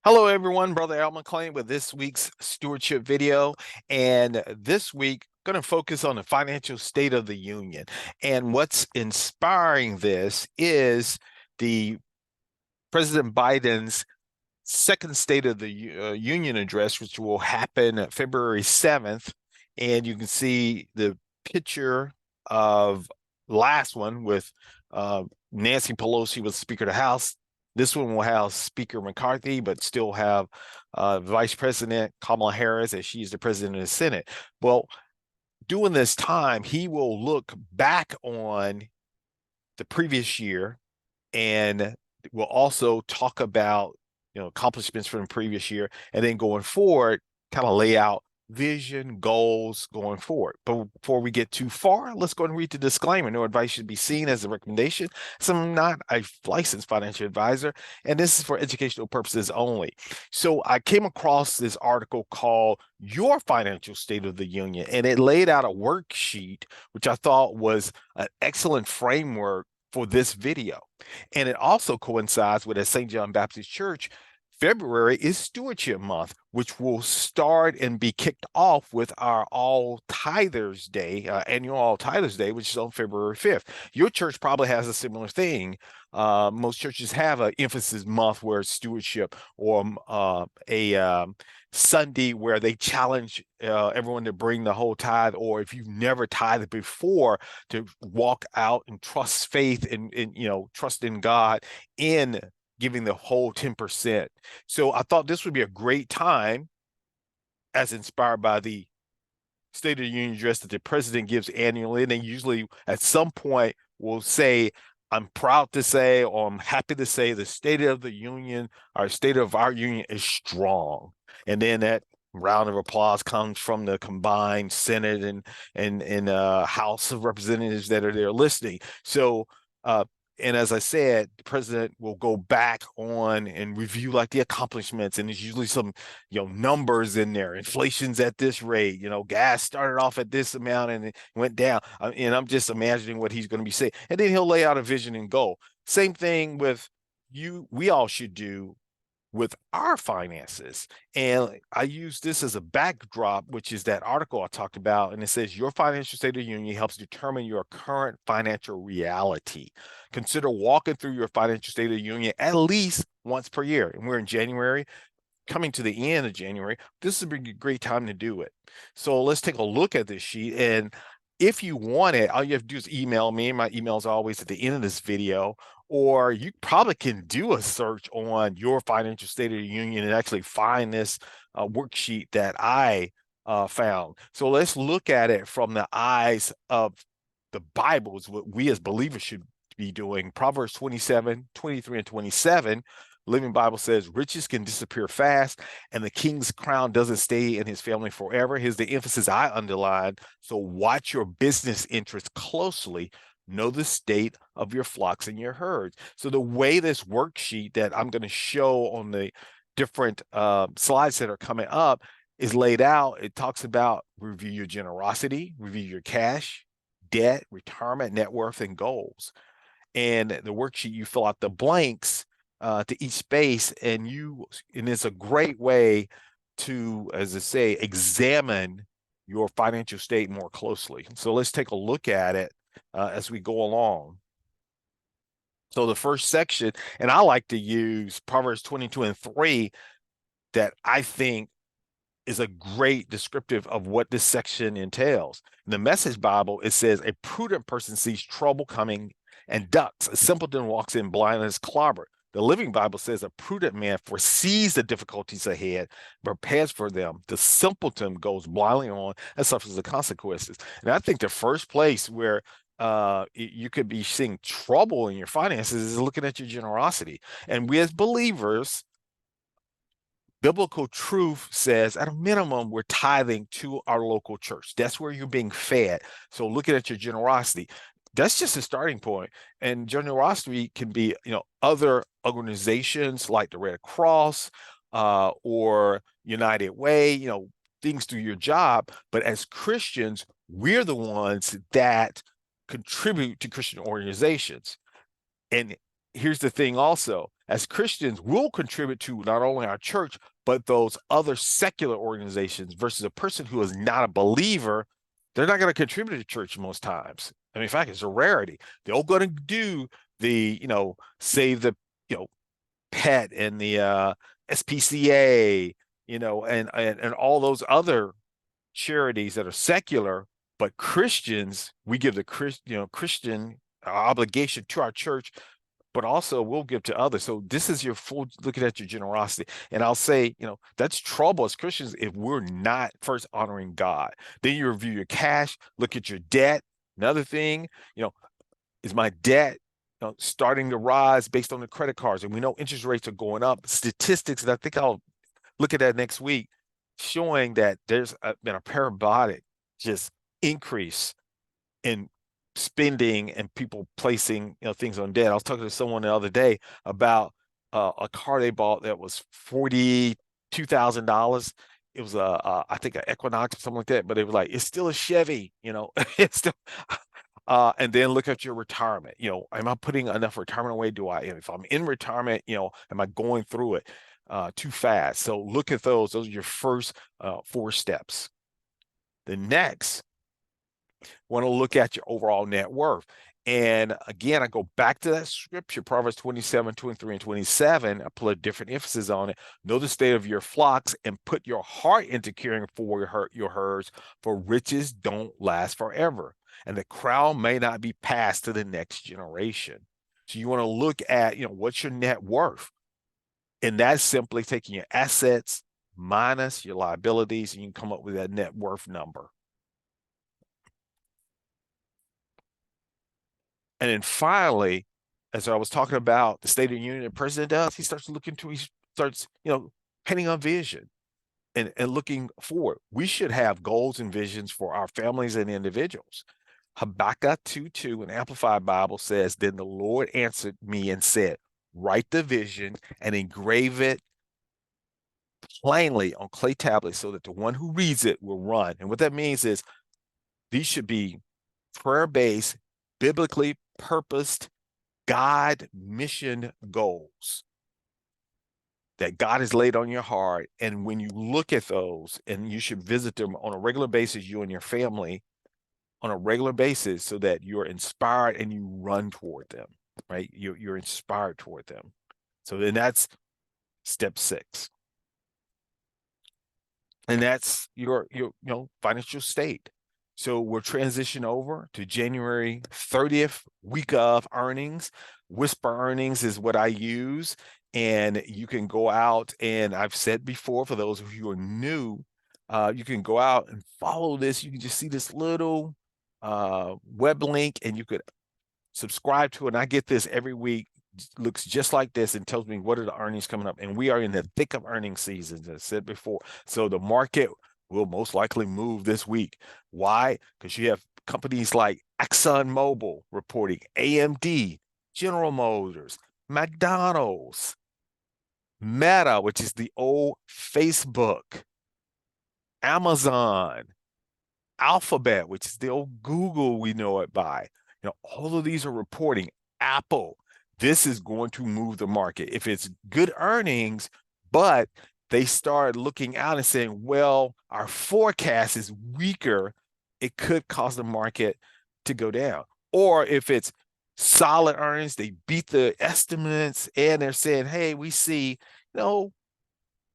Hello, everyone. Brother Al McLean with this week's stewardship video. And this week, going to focus on the financial state of the union. And what's inspiring this is the President Biden's second State of the Union address, which will happen February 7th. And you can see the picture of the last one with Nancy Pelosi was Speaker of the House. This one will have Speaker McCarthy, but still have Vice President Kamala Harris as she's the president of the Senate. Well, during this time, he will look back on the previous year and we'll also talk about accomplishments from the previous year, and then going forward, kind of lay out vision, goals going forward. But before we get too far, let's go and read the disclaimer. No advice should be seen as a recommendation. So I'm not a licensed financial advisor, and this is for educational purposes only. So I came across this article called Your Financial State of the Union, and it laid out a worksheet, which I thought was an excellent framework for this video. And it also coincides with at St. John Baptist Church, February is Stewardship Month, which will start and be kicked off with our All Tithers Day, annual All Tithers Day, which is on February 5th. Your church probably has a similar thing. Most churches have an emphasis month where it's stewardship, or a Sunday where they challenge everyone to bring the whole tithe, or if you've never tithed before, to walk out and trust faith and trust in God in giving the whole 10%. So I thought this would be a great time, as inspired by the State of the Union address that the president gives annually. And then usually at some point will say, I'm proud to say, or I'm happy to say, the State of the Union, our state of our union is strong. And then that round of applause comes from the combined Senate and House of Representatives that are there listening. So and as I said, the president will go back on and review like the accomplishments, and there's usually some, numbers in there. Inflation's at this rate. Gas started off at this amount and it went down. And I'm just imagining what he's going to be saying, and then he'll lay out a vision and goal. Same thing with you. We all should do with our finances. And I use this as a backdrop, which is that article I talked about. And it says your financial state of the union helps determine your current financial reality. Consider walking through your financial state of the union at least once per year. And we're in January, coming to the end of January. This would be a great time to do it. So let's take a look at this sheet. And if you want it, all you have to do is email me. My email is always at the end of this video, or you probably can do a search on your financial state of the union and actually find this worksheet that I found. So let's look at it from the eyes of the Bible, is what we as believers should be doing. Proverbs 27, 23, and 27. Living Bible says riches can disappear fast and the king's crown doesn't stay in his family forever. Here's the emphasis I underlined. So watch your business interests closely. Know the state of your flocks and your herds. So the way this worksheet that I'm going to show on the different slides that are coming up is laid out, it talks about review your generosity, review your cash, debt, retirement, net worth, and goals. And the worksheet, you fill out the blanks to each space, and it's a great way to, as I say, examine your financial state more closely. So let's take a look at it as we go along. So the first section, and I like to use Proverbs 22 and 3, that I think is a great descriptive of what this section entails. In the Message Bible, it says, a prudent person sees trouble coming and ducks. A simpleton walks in blind and is clobbered. The Living Bible says a prudent man foresees the difficulties ahead, prepares for them. The simpleton goes blindly on and suffers the consequences. And I think the first place where you could be seeing trouble in your finances is looking at your generosity. And we as believers, biblical truth says at a minimum, we're tithing to our local church. That's where you're being fed. So looking at your generosity, that's just a starting point. And generosity can be, other organizations like the Red Cross or United Way, things through your job. But as Christians, we're the ones that contribute to Christian organizations. And here's the thing also, as Christians, we'll contribute to not only our church, but those other secular organizations versus a person who is not a believer. They're not going to contribute to church most times. I mean, in fact, it's a rarity. They're all going to do the, save the, pet and the SPCA, and all those other charities that are secular, but Christians, we give the Christian obligation to our church, but also we'll give to others. So this is your full looking at your generosity. And I'll say, that's trouble as Christians if we're not first honoring God. Then you review your cash, look at your debt. Another thing, is my debt starting to rise based on the credit cards? And we know interest rates are going up. Statistics, and I think I'll look at that next week, showing that there's been a parabolic just increase in spending and people placing things on debt. I was talking to someone the other day about a car they bought that was $42,000. It was I think an Equinox or something like that, but they were like, it's still a Chevy, it's still. And then look at your retirement. Am I putting enough retirement away? If I'm in retirement, am I going through it too fast? So look at those. Those are your first 4 steps. The next, want to look at your overall net worth. And again, I go back to that scripture, Proverbs 27, 23, and 27. I put a different emphasis on it. Know the state of your flocks and put your heart into caring for your herds, for riches don't last forever. And the crown may not be passed to the next generation. So you want to look at, what's your net worth? And that's simply taking your assets minus your liabilities, and you can come up with that net worth number. And then finally, as I was talking about the State of the Union, the president does, he starts, painting a vision and looking forward. We should have goals and visions for our families and individuals. Habakkuk 2:2, an Amplified Bible says, then the Lord answered me and said, write the vision and engrave it plainly on clay tablets so that the one who reads it will run. And what that means is these should be prayer-based, biblically purposed, God mission goals that God has laid on your heart. And when you look at those, and you should visit them on a regular basis, you and your family, on a regular basis, so that you're inspired and you run toward them, right? You're inspired toward them. So then that's step 6. And that's your financial state. So we'll transition over to January 30th, week of earnings. Whisper earnings is what I use. And you can go out, and I've said before, for those of you who are new, you can go out and follow this. You can just see this little web link, and you could subscribe to it. And I get this every week. Looks just like this and tells me what are the earnings coming up. And we are in the thick of earnings season, as I said before. So the market will most likely move this week. Why? Because you have companies like ExxonMobil reporting, AMD, General Motors, McDonald's, Meta, which is the old Facebook, Amazon, Alphabet, which is the old Google we know it by. All of these are reporting. Apple. This is going to move the market. If it's good earnings, but they start looking out and saying, well, our forecast is weaker, it could cause the market to go down. Or if it's solid earnings, they beat the estimates, and they're saying, hey, we see,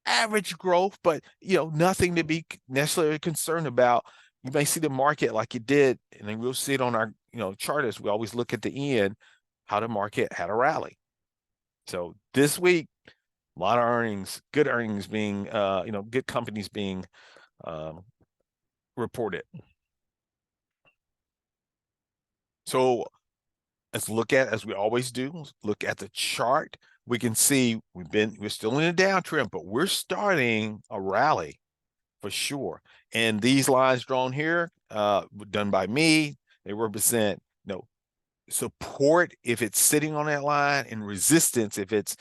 average growth, but, nothing to be necessarily concerned about. You may see the market like it did, and then we'll see it on our, chart as we always look at the end, how the market had a rally. So this week, a lot of earnings, good earnings being, good companies being reported. So let's look at, as we always do, look at the chart. We can see we're still in a downtrend, but we're starting a rally for sure. And these lines drawn here, done by me, they represent, support if it's sitting on that line, and resistance if it's,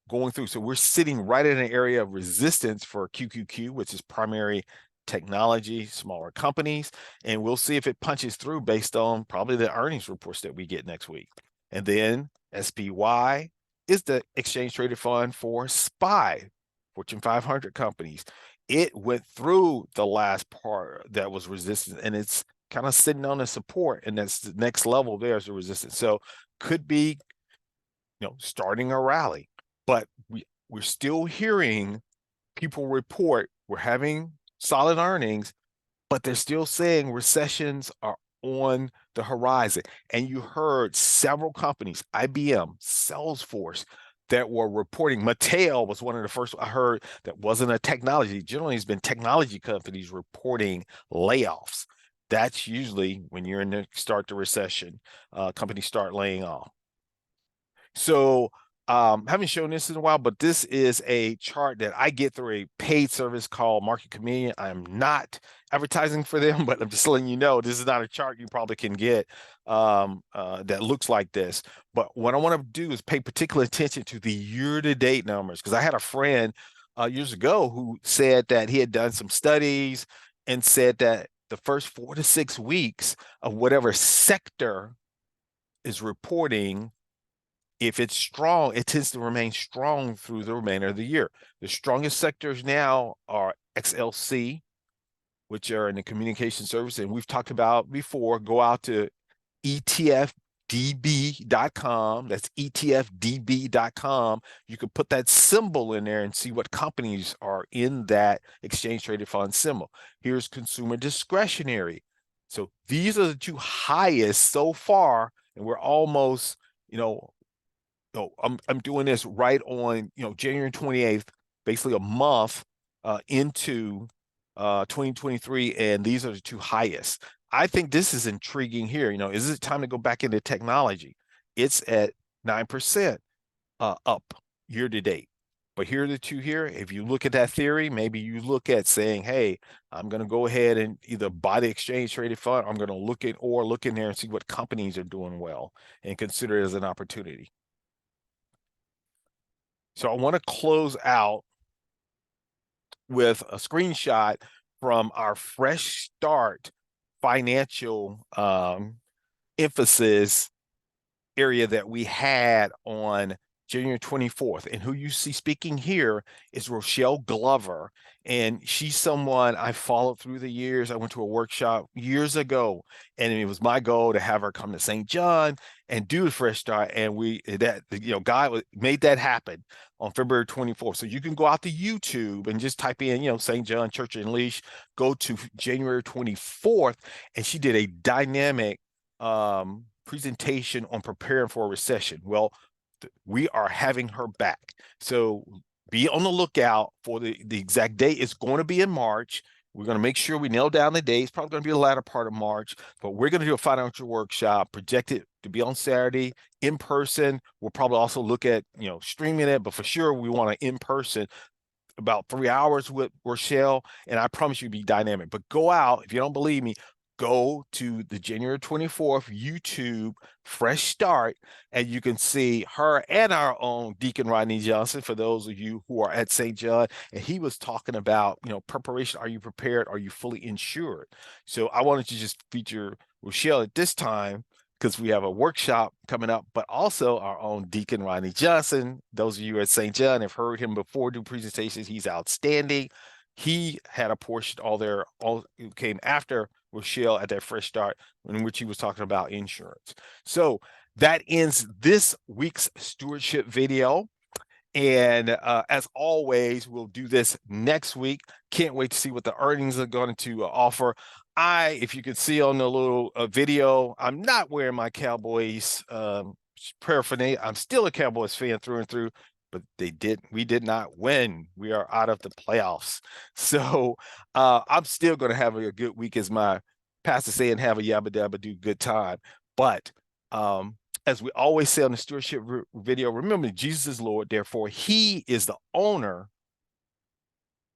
going through. So we're sitting right in an area of resistance for QQQ, which is primary technology, smaller companies. And we'll see if it punches through based on probably the earnings reports that we get next week. And then SPY is the exchange traded fund for SPY, Fortune 500 companies. It went through the last part that was resistance, and it's kind of sitting on a support, and that's the next level. There's a resistance. So could be, starting a rally, but we're still hearing people report we're having solid earnings, but they're still saying recessions are on the horizon. And you heard several companies, IBM, Salesforce, that were reporting. Mattel was one of the first I heard that wasn't a technology. Generally, it's been technology companies reporting layoffs. That's usually when you're in the start the recession, companies start laying off. So haven't shown this in a while, but this is a chart that I get through a paid service called Market Chameleon. I'm not advertising for them, but I'm just letting you know this is not a chart you probably can get that looks like this. But what I want to do is pay particular attention to the year-to-date numbers, because I had a friend years ago who said that he had done some studies and said that the first 4 to 6 weeks of whatever sector is reporting, if it's strong, it tends to remain strong through the remainder of the year. The strongest sectors now are XLC, which are in the communication service, and we've talked about before. Go out to etfdb.com. That's etfdb.com. You can put that symbol in there and see what companies are in that exchange traded fund symbol. Here's consumer discretionary. So these are the two highest so far, and we're almost, I'm doing this right on, January 28th, basically a month into 2023, and these are the two highest. I think this is intriguing here. Is it time to go back into technology? It's at 9% up year to date. But here are the two here. If you look at that theory, maybe you look at saying, hey, I'm going to go ahead and either buy the exchange traded fund. I'm going to look in there and see what companies are doing well and consider it as an opportunity. So I want to close out with a screenshot from our Fresh Start financial emphasis area that we had on January 24th. And who you see speaking here is Rochelle Glover. And she's someone I followed through the years. I went to a workshop years ago, and it was my goal to have her come to St. John and do a Fresh Start. And God made that happen on February 24th. So you can go out to YouTube and just type in, St. John Church and Leash, go to January 24th, and she did a dynamic presentation on preparing for a recession. Well, we are having her back. So be on the lookout for the exact date. It's going to be in March. We're going to make sure we nail down the date. It's probably going to be the latter part of March, but we're going to do a financial workshop projected to be on Saturday in person. We'll probably also look at, streaming it, but for sure we want to in person about 3 hours with Rochelle, and I promise you be dynamic. But go out, if you don't believe me, go to the January 24th YouTube Fresh Start, and you can see her and our own Deacon Rodney Johnson, for those of you who are at St. John. And he was talking about, preparation. Are you prepared? Are you fully insured? So I wanted to just feature Rochelle at this time because we have a workshop coming up, but also our own Deacon Rodney Johnson. Those of you at St. John have heard him before do presentations. He's outstanding. He had a portion all came after Rochelle at that Fresh Start, in which he was talking about insurance. So that ends this week's stewardship video. And as always, we'll do this next week. Can't wait to see what the earnings are going to offer. If you can see on the little video, I'm not wearing my Cowboys paraphernalia. I'm still a Cowboys fan through and through, but we did not win. We are out of the playoffs. So I'm still going to have a good week, as my pastor say, and have a yabba dabba do good time. But as we always say on the stewardship video, remember, Jesus is Lord. Therefore, he is the owner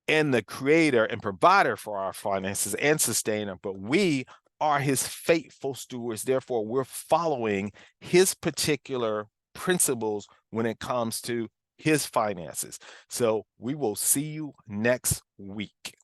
and the creator and provider for our finances and sustainer, but we are his faithful stewards. Therefore, we're following his particular principles when it comes to his finances. So we will see you next week.